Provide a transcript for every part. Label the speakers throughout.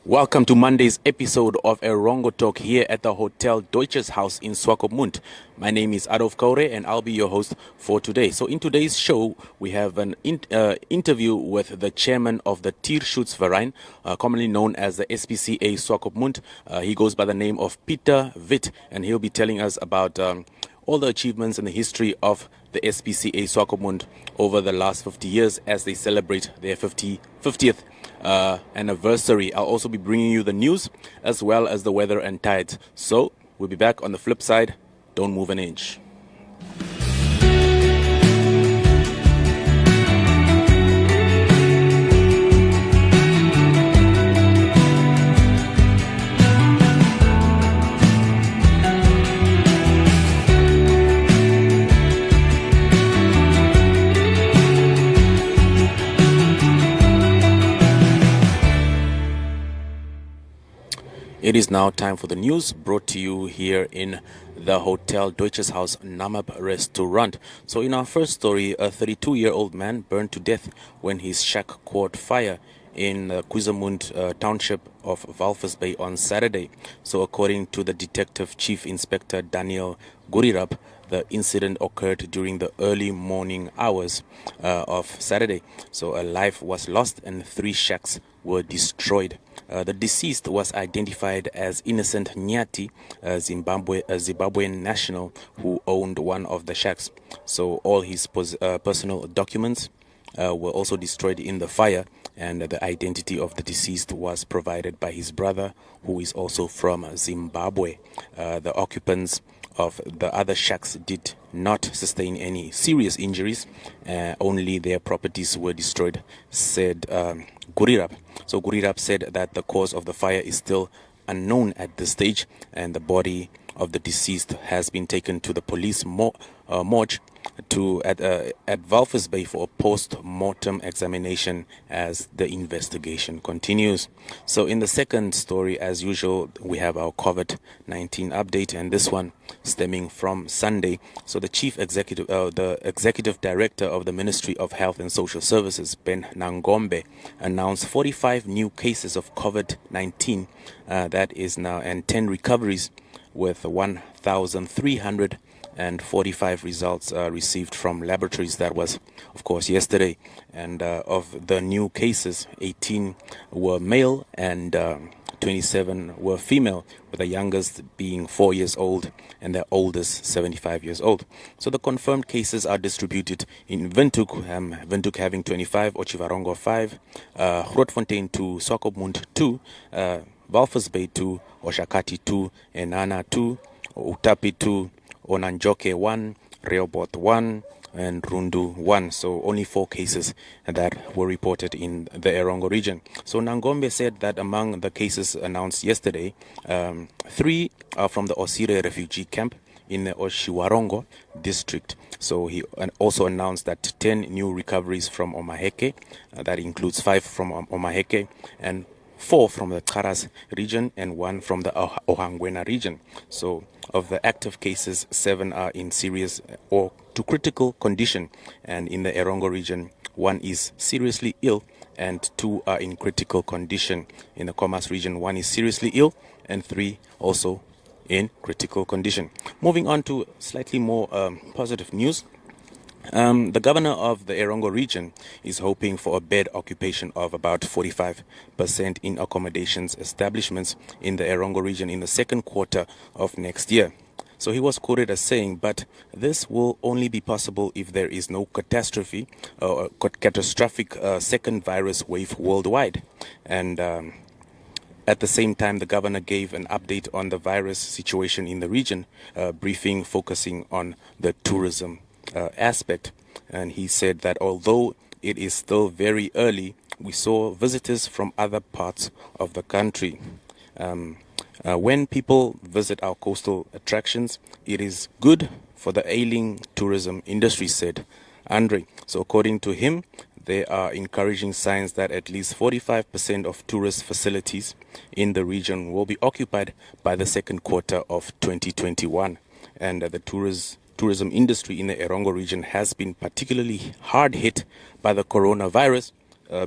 Speaker 1: Welcome to Monday's episode of Erongo Talk here at the Hotel Deutsches Haus in Swakopmund. My name is Adolf Kaure and I'll be your host for today. So in today's show, we have an interview with the chairman of the Tierschutzverein, commonly known as the SPCA Swakopmund. He goes by the name of Peter Witt, and he'll be telling us about all the achievements and the history of the SPCA Swakopmund over the last 50 years as they celebrate their 50th anniversary. I'll also be bringing you the news as well as the weather and tides. So we'll be back on the flip side. Don't move an inch. It is now time for the news, brought to you here in the Hotel Deutsches Haus Namab restaurant. So in our first story, a 32-year-old man burned to death when his shack caught fire in Kuzamund township of Walvis Bay on Saturday. So according to the Detective Chief Inspector Daniel Gurirab, the incident occurred during the early morning hours of Saturday. So a life was lost and 3 shacks were destroyed. The deceased was identified as Innocent Nyati, a Zimbabwean national who owned one of the shacks. So all his personal documents were also destroyed in the fire, and the identity of the deceased was provided by his brother, who is also from Zimbabwe. The occupants of the other shacks did not sustain any serious injuries. Only their properties were destroyed, said Gurirab. So Gurirab said that the cause of the fire is still unknown at this stage, and the body of the deceased has been taken to the police morgue at Walvis Bay for a post-mortem examination as the investigation continues. So in the second story, as usual, we have our COVID-19 update, and this one stemming from Sunday. So the the executive director of the Ministry of Health and Social Services, Ben Nangombe, announced 45 new cases of COVID-19 that is now, and 10 recoveries, with 1,345 results received from laboratories. That was, of course, yesterday. And of the new cases, 18 were male and 27 were female, with the youngest being 4 years old and the oldest 75 years old. So the confirmed cases are distributed in Windhoek having 25, Otjiwarongo 5, Grootfontein 2, Swakopmund 2, Walvis Bay 2, Oshakati 2, Enana 2, Utapi 2, Onanjoke 1, Rehoboth 1, and Rundu 1. So only 4 cases that were reported in the Erongo region. So Nangombe said that among the cases announced yesterday, 3 are from the Osire refugee camp in the Otjiwarongo district. So he also announced that 10 new recoveries from Omaheke, that includes 5 from Omaheke, and 4 from the Karas region and 1 from the Ohangwena region. So of the active cases, 7 are in serious or to critical condition, and in the Erongo region, 1 is seriously ill and 2 are in critical condition. In the Khomas region, 1 is seriously ill and 3 also in critical condition. Moving on to slightly more positive news. The governor of the Erongo region is hoping for a bed occupation of about 45% in accommodations establishments in the Erongo region in the second quarter of next year. So he was quoted as saying, but this will only be possible if there is no catastrophic second virus wave worldwide. And at the same time, the governor gave an update on the virus situation in the region, briefing focusing on the tourism aspect. And he said that although it is still very early, we saw visitors from other parts of the country. When people visit our coastal attractions, it is good for the ailing tourism industry, said Andre. So according to him, there are encouraging signs that at least 45% of tourist facilities in the region will be occupied by the second quarter of 2021. And the tourism industry in the Erongo region has been particularly hard hit by the coronavirus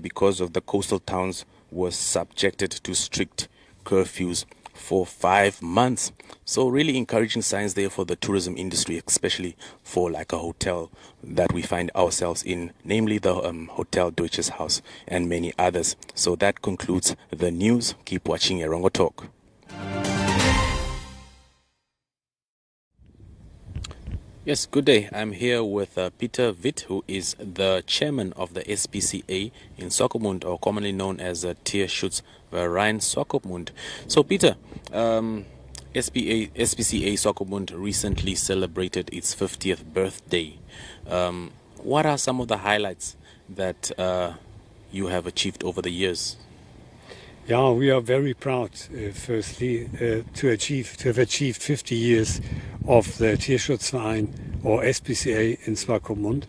Speaker 1: because of the coastal towns were subjected to strict curfews for 5 months. So really encouraging signs there for the tourism industry, especially for like a hotel that we find ourselves in, namely the Hotel Deutsches Haus and many others. So that concludes the news. Keep watching Erongo Talk. Yes, good day. I'm here with Peter Witt, who is the chairman of the SPCA in Swakopmund, or commonly known as Tierschutzverein Swakopmund. So, Peter, SPCA Swakopmund recently celebrated its 50th birthday. What are some of the highlights that you have achieved over the years?
Speaker 2: Yeah, we are very proud, firstly, to have achieved 50 years of the Tierschutzverein or SPCA in Swakopmund.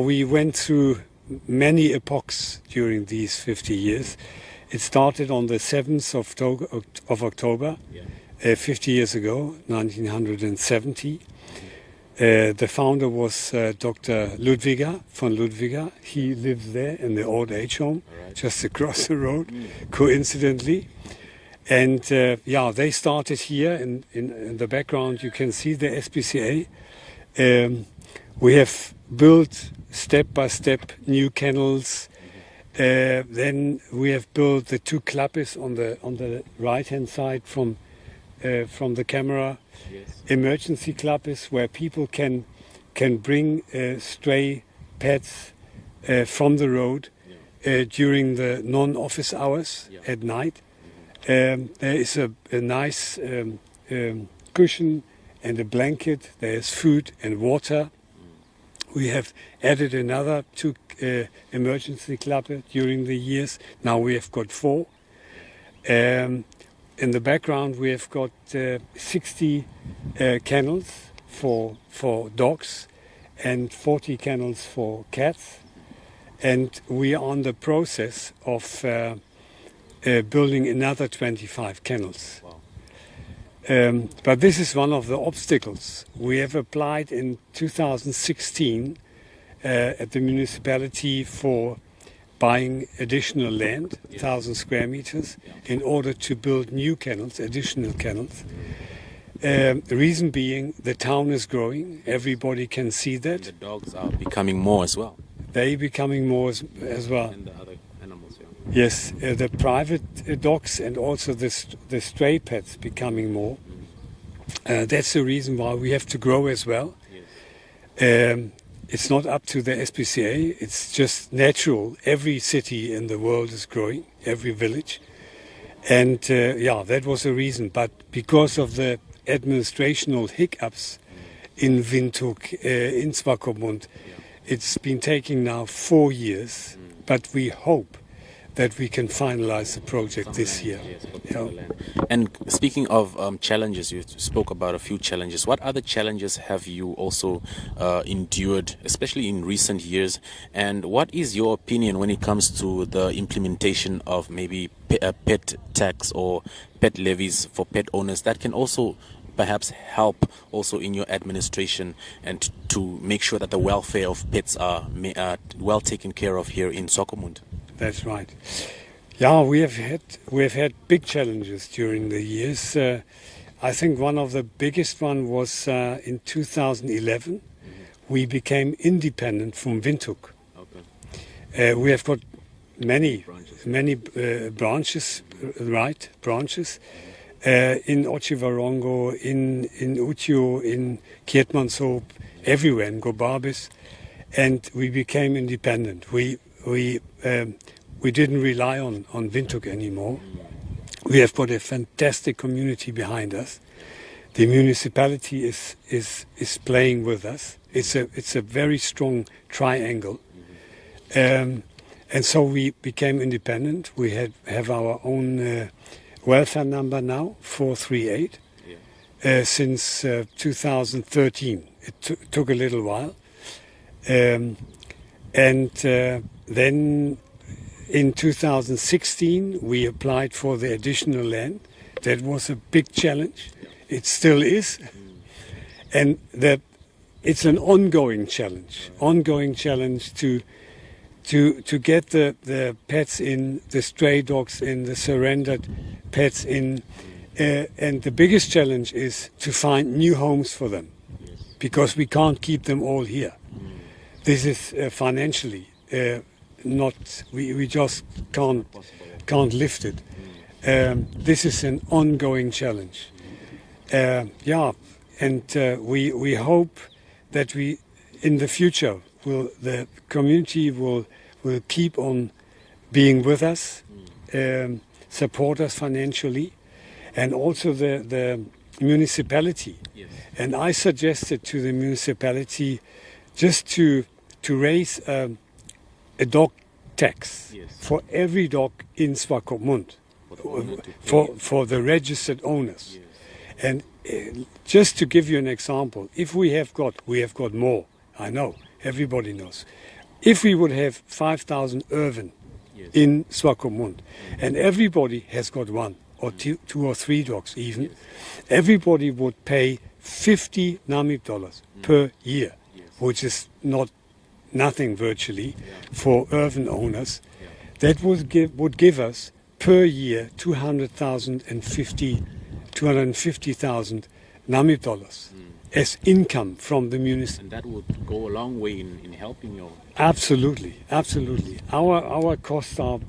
Speaker 2: We went through many epochs during these 50 years. It started on the 7th of October, 50 years ago, 1970. The founder was Dr. Ludwiger von Ludwiger. He lives there in the old age home, just across the road, coincidentally. And they started here. In the background, you can see the SPCA. We have built step by step new kennels. Then we have built the 2 klappes on the right-hand side from the camera. Yes. Emergency klappes where people can bring stray pets from the road during the non-office hours at night. There is a nice cushion and a blanket. There is food and water. We have added another 2 emergency klappe during the years. Now we have got 4. In the background, we have got 60 kennels for dogs and 40 kennels for cats. And we are on the process of building another 25 kennels. Wow. But this is one of the obstacles. We have applied in 2016 at the municipality for buying additional land, 1,000 square meters, in order to build new kennels, additional kennels. The reason being the town is growing. Everybody can see that.
Speaker 1: And the dogs are becoming more as well.
Speaker 2: They're becoming more as well.
Speaker 1: And the other animals,
Speaker 2: Yes, the private dogs and also the stray pets becoming more. That's the reason why we have to grow as well. Yes. It's not up to the SPCA, it's just natural. Every city in the world is growing, every village. And that was the reason. But because of the administrational hiccups in Windhoek, in Swakopmund, it's been taking now 4 years. But we hope that we can finalize the project this year.
Speaker 1: Yes, and speaking of challenges, you spoke about a few challenges. What other challenges have you also endured, especially in recent years? And what is your opinion when it comes to the implementation of maybe a pet tax or pet levies for pet owners that can also perhaps help also in your administration and to make sure that the welfare of pets are well taken care of here in Swakopmund?
Speaker 2: That's right. Yeah, we have had big challenges during the years. I think one of the biggest one was in 2011. Mm-hmm. We became independent from Windhoek. Okay. We have got many branches, in Otjiwarongo, in Utjo, in Kietmanshoop, everywhere in Gobabis, and we became independent. We didn't rely on Windhoek anymore. We have got a fantastic community behind us. The municipality is playing with us. It's a very strong triangle, and so we became independent. We have our own welfare number now, 438, since 2013. It took a little while, and then in 2016 we applied for the additional land. That was a big challenge. It still is, and it's an ongoing challenge to get the pets in, the stray dogs in, the surrendered pets in. And the biggest challenge is to find new homes for them, because we can't keep them all here. This is financially not, we just can't lift it. This is an ongoing challenge. We hope that we, in the future, the community will keep on being with us, support us financially, and also the municipality.
Speaker 1: Yes.
Speaker 2: And I suggested to the municipality just to raise a dog tax for every dog in Swakopmund, for the registered owners.
Speaker 1: Yes.
Speaker 2: And just to give you an example, if we have got more, I know, everybody knows. If we would have 5,000 Irvin in Swakopmund, and everybody has got one, or two or three dogs even, everybody would pay $50 Namib per year, which is nothing virtually for Irvin owners. That would give us per year 250,000 Namib as income from the municipality.
Speaker 1: And that would go a long way in helping you.
Speaker 2: Absolutely. Our costs are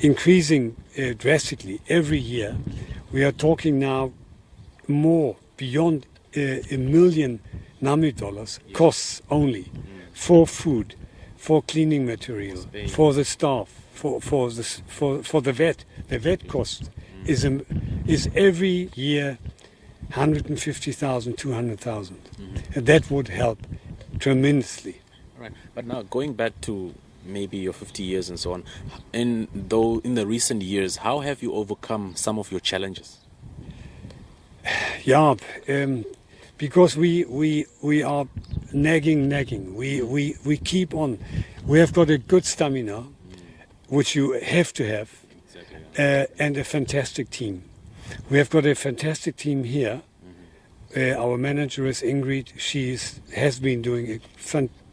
Speaker 2: increasing drastically every year. We are talking now more beyond $1 million Namib costs only for food, for cleaning material, for the staff, for the vet. The vet cost is every year 150,000, 200,000, and that would help tremendously.
Speaker 1: Right, but now going back to maybe your 50 years and so on, in the recent years, how have you overcome some of your challenges?
Speaker 2: Yeah, because we are nagging. We keep on. We have got a good stamina, which you have to have, and a fantastic team. We have got a fantastic team here. Our manager is Ingrid. She has been doing a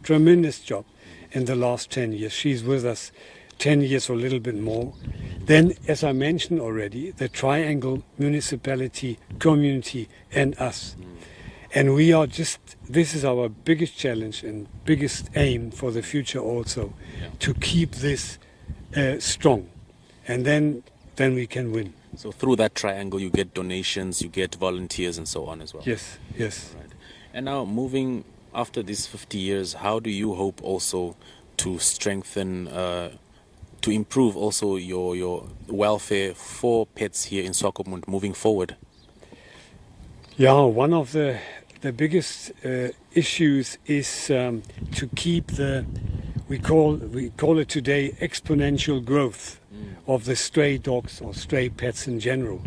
Speaker 2: tremendous job in the last 10 years. She's with us 10 years or a little bit more. Then, as I mentioned already, the triangle, municipality, community, and us. And we are this is our biggest challenge and biggest aim for the future also, to keep this strong. And then we can win.
Speaker 1: So through that triangle, you get donations, you get volunteers and so on as well.
Speaker 2: Yes.
Speaker 1: Right. And now moving after these 50 years, how do you hope also to strengthen, to improve also your welfare for pets here in Swakopmund moving forward?
Speaker 2: Yeah, one of the biggest issues is to keep we call it today exponential growth of the stray dogs or stray pets in general,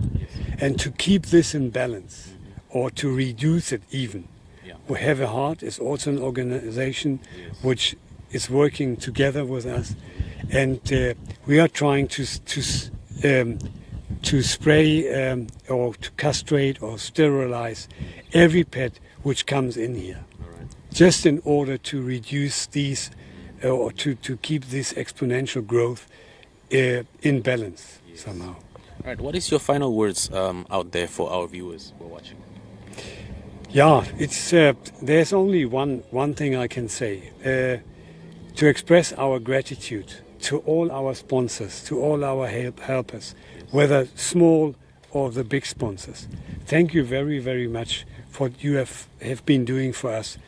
Speaker 2: and to keep this in balance or to reduce it even. We Have a Heart is also an organization which is working together with us, and we are trying to spray or to castrate or sterilize every pet which comes in here, just in order to reduce these or to keep this exponential growth in balance somehow.
Speaker 1: All right. What is your final words out there for our viewers who are watching?
Speaker 2: Yeah, it's there's only one thing I can say, to express our gratitude to all our sponsors, to all our helpers, whether small or the big sponsors. Thank you very, very much for what you have been doing for us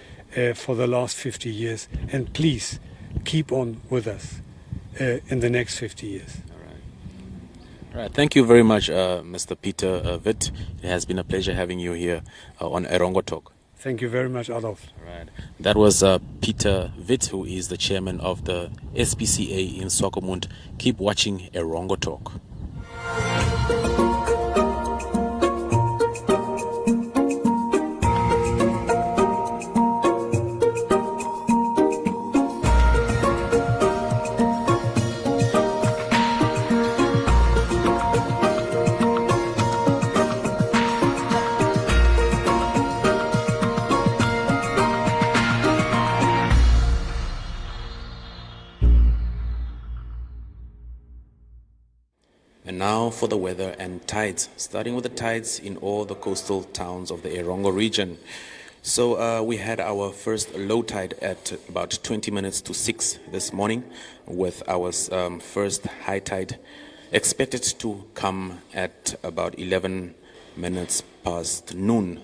Speaker 2: for the last 50 years, and please keep on with us in the next 50 years.
Speaker 1: All right. Thank you very much, Mr. Peter Witt. It has been a pleasure having you here on Erongo Talk.
Speaker 2: Thank you very much, Adolf.
Speaker 1: All right. That was Peter Witt, who is the chairman of the SPCA in Swakopmund. Keep watching Erongo Talk. And now for the weather and tides, starting with the tides in all the coastal towns of the Erongo region. So we had our first low tide at about 20 minutes to 6 this morning, with our first high tide expected to come at about 11 minutes past noon.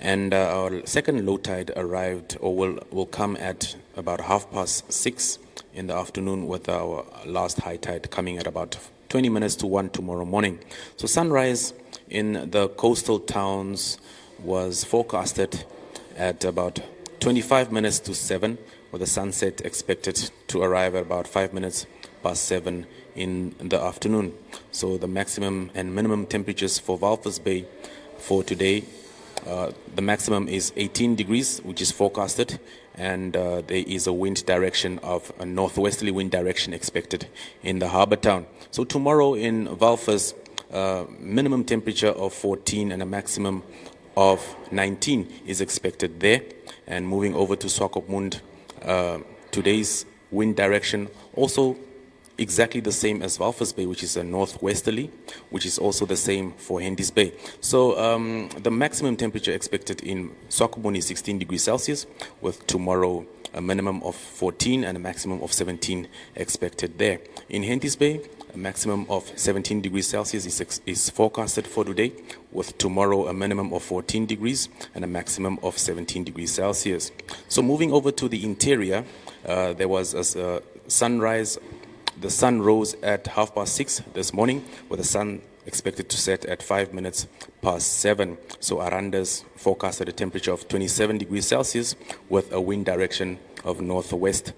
Speaker 1: And our second low tide arrived, or will come at about 6:30 in the afternoon, with our last high tide coming at about 20 minutes to 1 tomorrow morning. So sunrise in the coastal towns was forecasted at about 25 minutes to 7, with the sunset expected to arrive at about 5 minutes past 7 in the afternoon. So the maximum and minimum temperatures for Walvis Bay for today, the maximum is 18 degrees, which is forecasted, and there is a wind direction of a northwesterly wind direction expected in the harbour town. So tomorrow in Walvis, minimum temperature of 14 and a maximum of 19 is expected there. And moving over to Swakopmund, today's wind direction also exactly the same as Walvis Bay, which is a northwesterly, which is also the same for Henties Bay. So the maximum temperature expected in Swakopmund is 16 degrees Celsius, with tomorrow a minimum of 14 and a maximum of 17 expected there. In Henties Bay, a maximum of 17 degrees Celsius is forecasted for today, with tomorrow a minimum of 14 degrees and a maximum of 17 degrees Celsius. So moving over to the interior, there was a sunrise. The sun rose at 6:30 this morning, with the sun expected to set at 5 minutes past 7. So Aranda's forecasted a temperature of 27 degrees Celsius with a wind direction of northwest.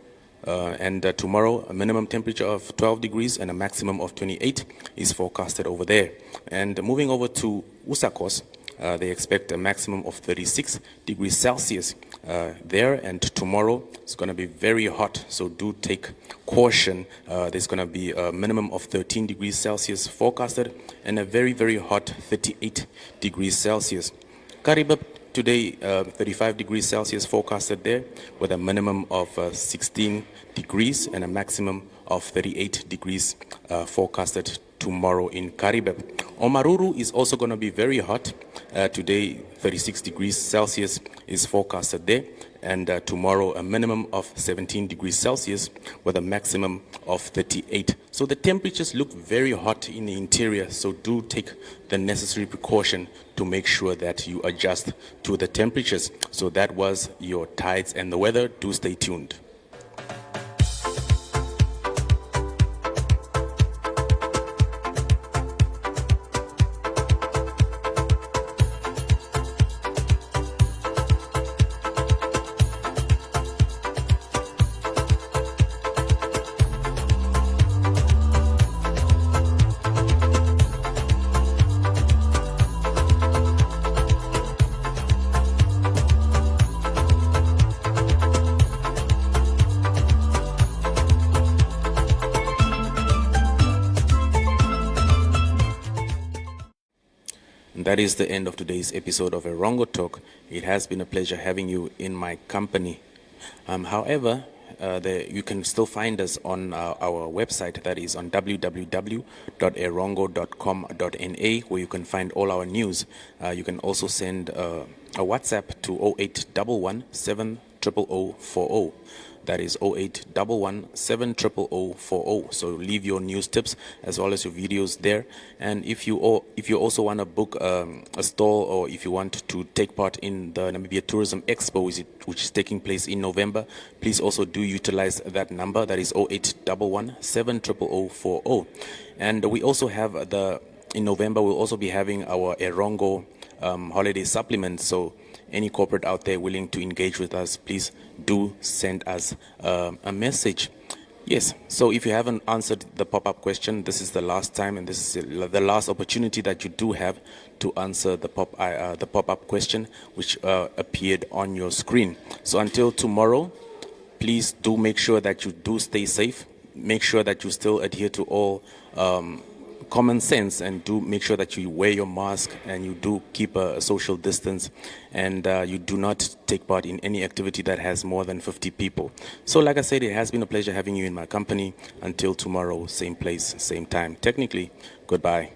Speaker 1: And tomorrow, a minimum temperature of 12 degrees and a maximum of 28 is forecasted over there. And moving over to Usakos, they expect a maximum of 36 degrees Celsius there, and tomorrow it's going to be very hot, so do take caution. There's going to be a minimum of 13 degrees Celsius forecasted and a very, very hot 38 degrees Celsius. Karibab today, 35 degrees Celsius forecasted there, with a minimum of 16 degrees and a maximum of 38 degrees forecasted tomorrow in Karibab. Omaruru is also going to be very hot. Today, 36 degrees Celsius is forecasted there, and tomorrow a minimum of 17 degrees Celsius with a maximum of 38. So the temperatures look very hot in the interior, so do take the necessary precaution to make sure that you adjust to the temperatures. So that was your tides and the weather. Do stay tuned. That is the end of today's episode of Erongo Talk. It has been a pleasure having you in my company. However, you can still find us on our website, that is on www.erongo.com.na, where you can find all our news. You can also send a WhatsApp to 0811 70040. That is 0811 70040. So leave your news tips as well as your videos there. And if you also want to book a stall, or if you want to take part in the Namibia Tourism Expo, which is taking place in November, please also do utilize that number. That is 0811 70040. And we also have in November we'll also be having our Erongo holiday supplement. So any corporate out there willing to engage with us, please do send us a message. Yes, so if you haven't answered the pop-up question, this is the last time, and this is the last opportunity that you do have to answer the pop-up question which appeared on your screen. So until tomorrow, please do make sure that you do stay safe. Make sure that you still adhere to all common sense and do make sure that you wear your mask and you do keep a social distance, and you do not take part in any activity that has more than 50 people. So like I said, it has been a pleasure having you in my company. Until tomorrow, same place, same time. Technically, goodbye.